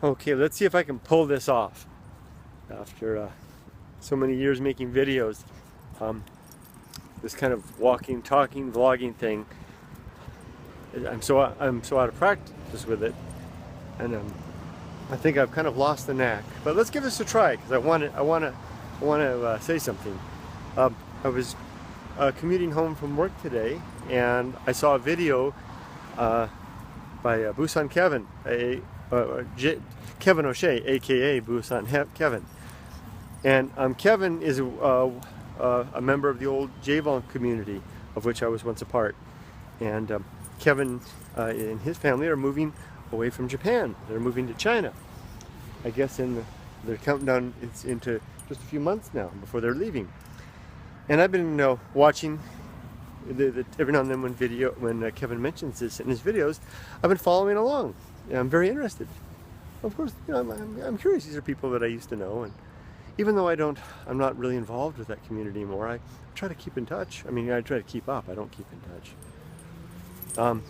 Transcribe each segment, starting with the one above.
Okay, let's see if I can pull this off after so many years making videos. This kind of walking, talking, vlogging thing. I'm so out of practice with it, and I think I've kind of lost the knack. But let's give this a try because I want to say something. I was commuting home from work today, and I saw a video by Busan Kevin, Kevin O'Shea, aka Busan Kevin. And Kevin is a member of the old Javon community, of which I was once a part. And Kevin and his family are moving away from Japan. They're moving to China. I guess they're counting down into just a few months now before they're leaving. And I've been watching every now and then when Kevin mentions this in his videos, I've been following along. And I'm very interested. Of course, you know, I'm curious. These are people that I used to know, and even though I'm not really involved with that community anymore, I try to keep in touch. I mean, I try to keep up. I don't keep in touch.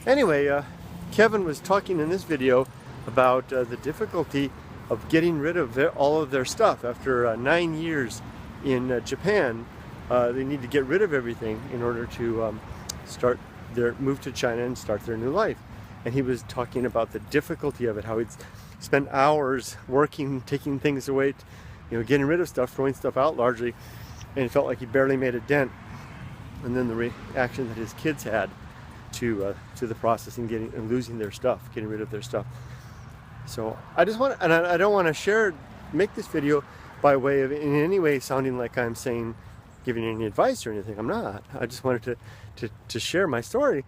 Anyway, Kevin was talking in this video about the difficulty of getting rid of all of their stuff. After 9 years in Japan, they need to get rid of everything in order to move to China and start their new life. And he was talking about the difficulty of it, how he'd spent hours working, taking things away, you know, getting rid of stuff, throwing stuff out largely, and it felt like he barely made a dent. And then the reaction that his kids had to the process and losing their stuff, getting rid of their stuff. So I just want, and I don't want to make this video by way of in any way sounding like I'm giving any advice or anything. I'm not. I just wanted to share my story,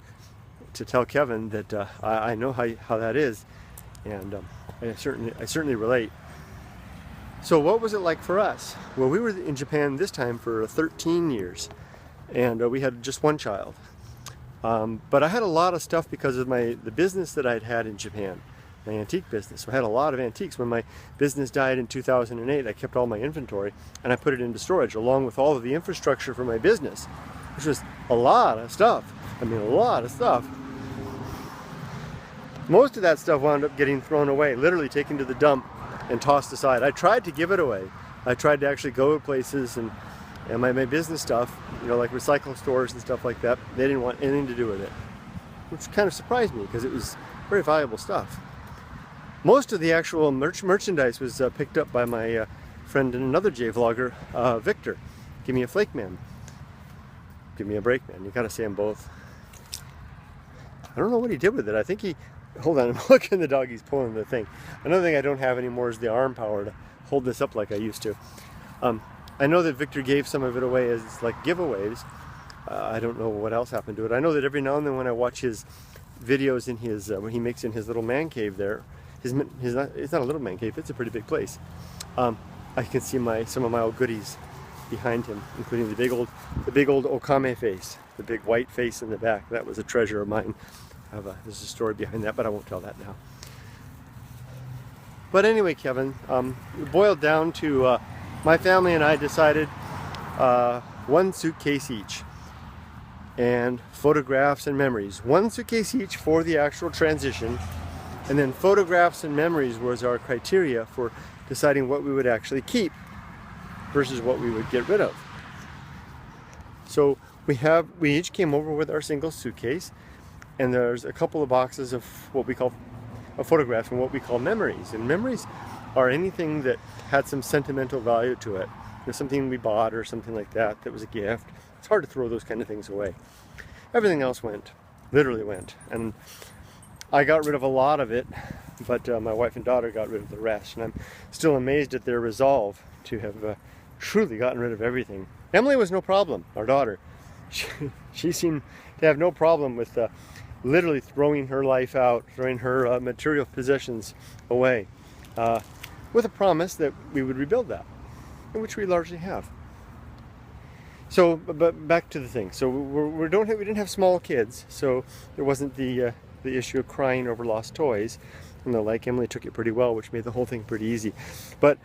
to tell Kevin that I know how that is, and I certainly relate. So what was it like for us? Well, we were in Japan this time for 13 years, and we had just one child. But I had a lot of stuff because of the business that I'd had in Japan, my antique business. So I had a lot of antiques. When my business died in 2008, I kept all my inventory and I put it into storage along with all of the infrastructure for my business, which was a lot of stuff. I mean, a lot of stuff. Most of that stuff wound up getting thrown away, literally taken to the dump and tossed aside. I tried to give it away. I tried to actually go to places and my business stuff, you know, like recycle stores and stuff like that, they didn't want anything to do with it, which kind of surprised me because it was very valuable stuff. Most of the actual merchandise was picked up by my friend and another J-vlogger, Victor. Give me a flake man. Give me a break man. You gotta say them both. I don't know what he did with it. I think hold on, I'm looking at the dog, he's pulling the thing. Another thing I don't have anymore is the arm power to hold this up like I used to. I know that Victor gave some of it away as like giveaways. I don't know what else happened to it. I know that every now and then when I watch his videos in his, when he makes in his little man cave there, it's not a little man cave, it's a pretty big place. I can see some of my old goodies behind him, including the big old Okame face, the big white face in the back. That was a treasure of mine. There's a story behind that, but I won't tell that now. But anyway, Kevin, it boiled down to my family and I decided one suitcase each, and photographs and memories. One suitcase each for the actual transition, and then photographs and memories was our criteria for deciding what we would actually keep versus what we would get rid of. So we each came over with our single suitcase, and there's a couple of boxes of what we call photographs and what we call memories. And memories are anything that had some sentimental value to it. You know, something we bought or something like that was a gift. It's hard to throw those kind of things away. Everything else went, literally went. And I got rid of a lot of it, but my wife and daughter got rid of the rest. And I'm still amazed at their resolve to have truly gotten rid of everything. Emily was no problem, our daughter. She seemed to have no problem with literally throwing her life out, throwing her material possessions away, with a promise that we would rebuild that, which we largely have. So, but back to the thing. So we didn't have small kids, so there wasn't the issue of crying over lost toys and the like. Emily took it pretty well, which made the whole thing pretty easy. But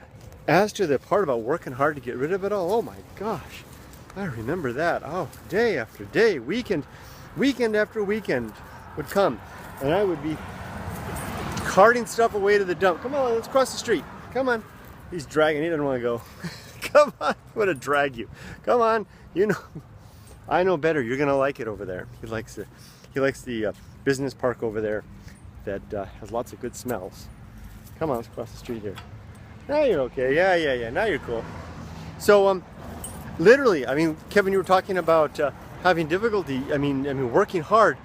as to the part about working hard to get rid of it all, oh my gosh, I remember that. Oh, day after day, weekend after weekend would come, and I would be carting stuff away to the dump. Come on, let's cross the street. Come on. He's dragging. He doesn't want to go. Come on. I'm going to drag you. Come on. You know, I know better. You're going to like it over there. He likes the business park over there that has lots of good smells. Come on, let's cross the street here. Now you're okay. Yeah. Now you're cool. So, literally, I mean, Kevin, you were talking about having difficulty. I mean, working hard.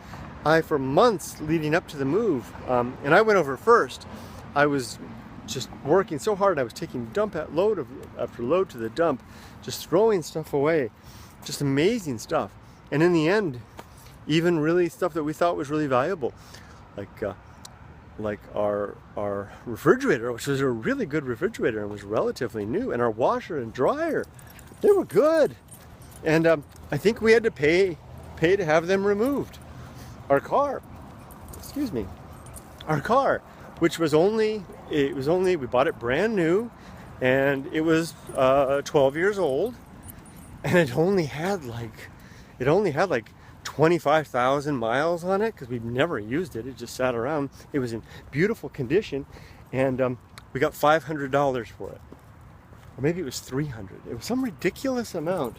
For months leading up to the move, and I went over first. I was just working so hard. I was taking dump at load after load to the dump, just throwing stuff away, just amazing stuff. And in the end, even really stuff that we thought was really valuable, like our refrigerator, which was a really good refrigerator and was relatively new, and our washer and dryer, they were good. And I think we had to pay to have them removed. Our car, which was only, we bought it brand new, and it was 12 years old, and it only had like 25,000 miles on it, because we've never used it. It just sat around. It was in beautiful condition, and we got $500 for it, or maybe it was $300. It was some ridiculous amount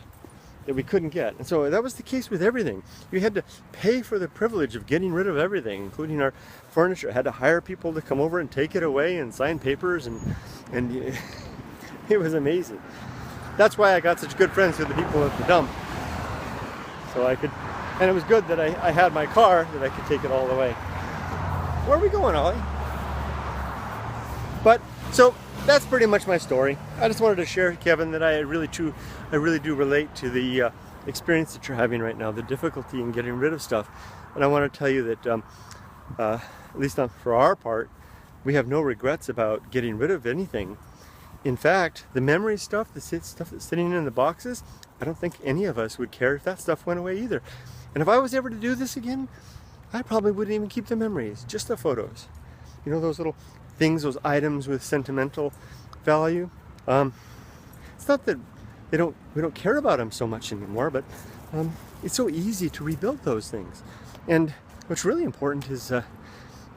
that we couldn't get. And so that was the case with everything. You had to pay for the privilege of getting rid of everything, including our furniture. I had to hire people to come over and take it away and sign papers, and it was amazing. That's why I got such good friends with the people at the dump. So I could, and it was good that I had my car that I could take it all the way. Where are we going, Ollie? But, so that's pretty much my story. I just wanted to share, Kevin, that I really do relate to the experience that you're having right now, the difficulty in getting rid of stuff. And I want to tell you that, at least for our part, we have no regrets about getting rid of anything. In fact, the memory stuff, the stuff that's sitting in the boxes, I don't think any of us would care if that stuff went away either. And if I was ever to do this again, I probably wouldn't even keep the memories, just the photos. You know, those little things, those items with sentimental value. It's not that we don't care about them so much anymore, but it's so easy to rebuild those things. And what's really important is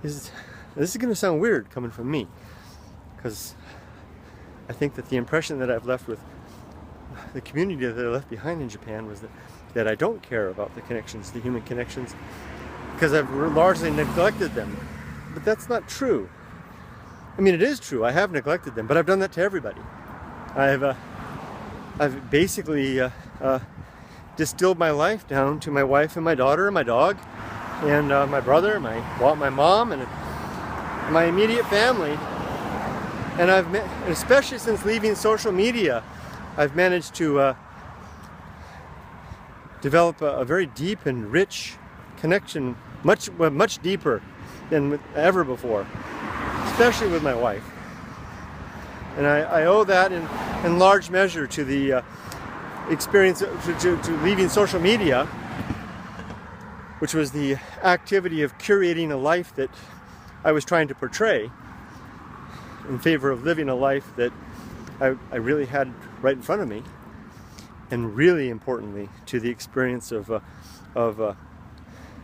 this is going to sound weird coming from me, because I think that the impression that I've left with the community that I left behind in Japan was that I don't care about the connections, the human connections, because I've largely neglected them. But that's not true. I mean, it is true. I have neglected them, but I've done that to everybody. I've basically distilled my life down to my wife and my daughter and my dog and my brother, my mom, and my immediate family. And especially since leaving social media, I've managed to develop a very deep and rich connection, much deeper than ever before, especially with my wife. And I owe that in large measure to the experience, to leaving social media, which was the activity of curating a life that I was trying to portray in favor of living a life that I really had right in front of me. And really importantly, to the experience of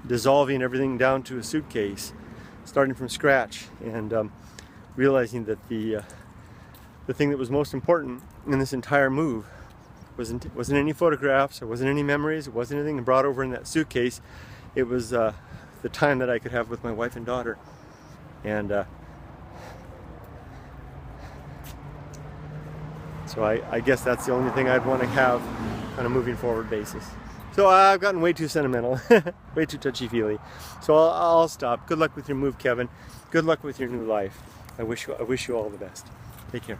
dissolving everything down to a suitcase, starting from scratch, and realizing that the thing that was most important in this entire move wasn't any photographs, or wasn't any memories, it wasn't anything brought over in that suitcase. It was the time that I could have with my wife and daughter. And so I guess that's the only thing I'd want to have on a moving forward basis. So I've gotten way too sentimental, way too touchy-feely. So I'll stop. Good luck with your move, Kevin. Good luck with your new life. I wish you all the best. Take care.